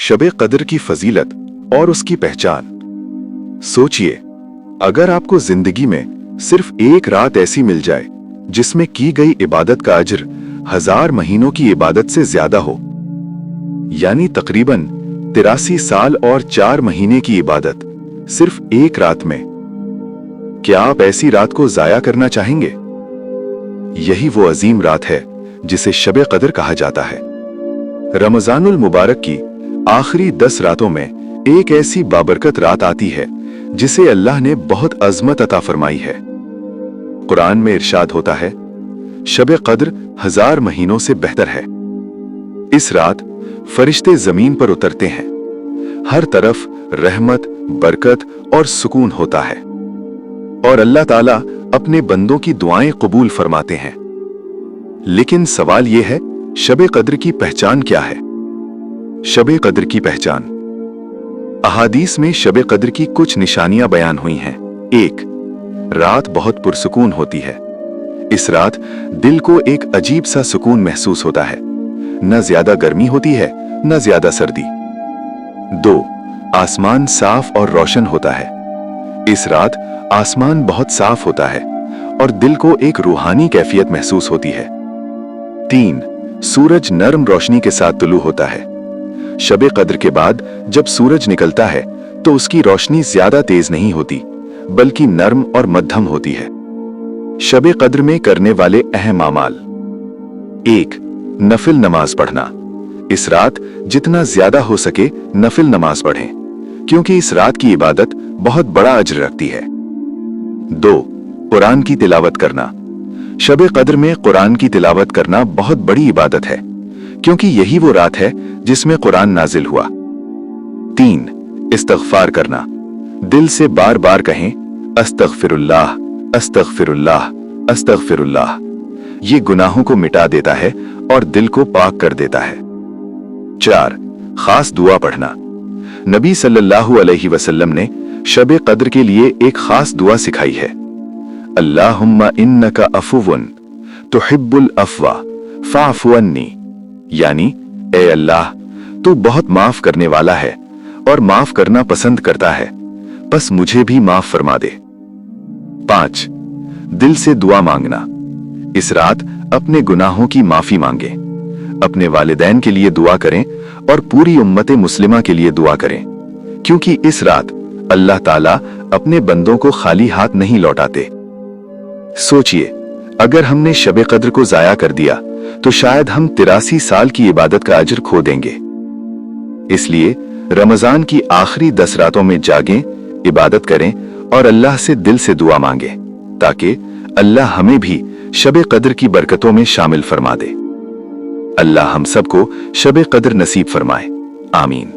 शब कद्र की फजीलत और उसकी पहचान। सोचिए, अगर आपको जिंदगी में सिर्फ एक रात ऐसी मिल जाए जिसमें की गई इबादत का अजर 1000 महीनों की इबादत से ज्यादा हो, यानी तकरीबन 83 साल और 4 महीने की इबादत सिर्फ एक रात में, क्या आप ऐसी रात को जाया करना चाहेंगे? यही वो अजीम रात है जिसे शब कद्र कहा जाता है। रमजानुल मुबारक की आखिरी 10 रातों में एक ऐसी बाबरकत रात आती है जिसे अल्लाह ने बहुत अजमत अता फरमाई है। कुरान में इरशाद होता है, शब कद्र 1000 महीनों से बेहतर है। इस रात फरिश्ते जमीन पर उतरते हैं, हर तरफ रहमत, बरकत और सुकून होता है और अल्लाह ताला अपने बंदों की दुआएं कबूल फरमाते हैं। लेकिन सवाल यह है, शब कद्र की पहचान क्या है? शब कद्र की पहचान। अहादीस में शब कद्र की कुछ निशानियां बयान हुई हैं। 1. रात बहुत पुरसुकून होती है। इस रात दिल को एक अजीब सा सुकून महसूस होता है, न ज्यादा गर्मी होती है न ज्यादा सर्दी। 2. आसमान साफ और रोशन होता है। इस रात आसमान बहुत साफ होता है और दिल को एक रूहानी कैफियत महसूस होती है। 3. सूरज नरम रोशनी के साथ तुलू होता है। शब कद्र के बाद जब सूरज निकलता है तो उसकी रोशनी ज्यादा तेज नहीं होती, बल्कि नरम और मध्यम होती है। शब कद्र में करने वाले अहम अमाल। 1. नफिल नमाज पढ़ना। इस रात जितना ज्यादा हो सके नफिल नमाज पढ़ें, क्योंकि इस रात की इबादत बहुत बड़ा अजर रखती है। 2. कुरान की तिलावत करना। शब कद्र में कुरान की तिलावत करना बहुत बड़ी इबादत है, क्योंकि यही वो रात है जिसमें कुरान नाजिल हुआ। 3. इस्तगफार करना। दिल से बार बार कहें, अस्तगफिरुल्लाह, अस्तगफिरुल्लाह, अस्तगफिरुल्लाह। ये गुनाहों को मिटा देता है और दिल को पाक कर देता है। 4. खास दुआ पढ़ना। नबी सल्लल्लाहु अलैहि वसल्लम ने शब कद्र के लिए एक खास दुआ सिखाई है, अल्लाहुम्मा इन्नका अफुवन तुहिब्बुल अफवा फ़अफ़ु अन्नी, यानी ए अल्लाह, तू बहुत माफ करने वाला है और माफ करना पसंद करता है, बस मुझे भी माफ फरमा दे। 5. दिल से दुआ मांगना। इस रात अपने गुनाहों की माफी मांगे, अपने वालिदैन के लिए दुआ करें और पूरी उम्मते मुस्लिमा के लिए दुआ करें, क्योंकि इस रात अल्लाह ताला अपने बंदों को खाली हाथ नहीं लौटाते। सोचिए, अगर हमने शब कद्र को जाया कर दिया तो शायद हम 83 साल की इबादत का अजर खो देंगे। इसलिए रमजान की आखिरी 10 रातों में जागें, इबादत करें और अल्लाह से दिल से दुआ मांगे, ताकि अल्लाह हमें भी शब कद्र की बरकतों में शामिल फरमा दे। अल्लाह हम सबको शब कद्र नसीब फरमाए। आमीन।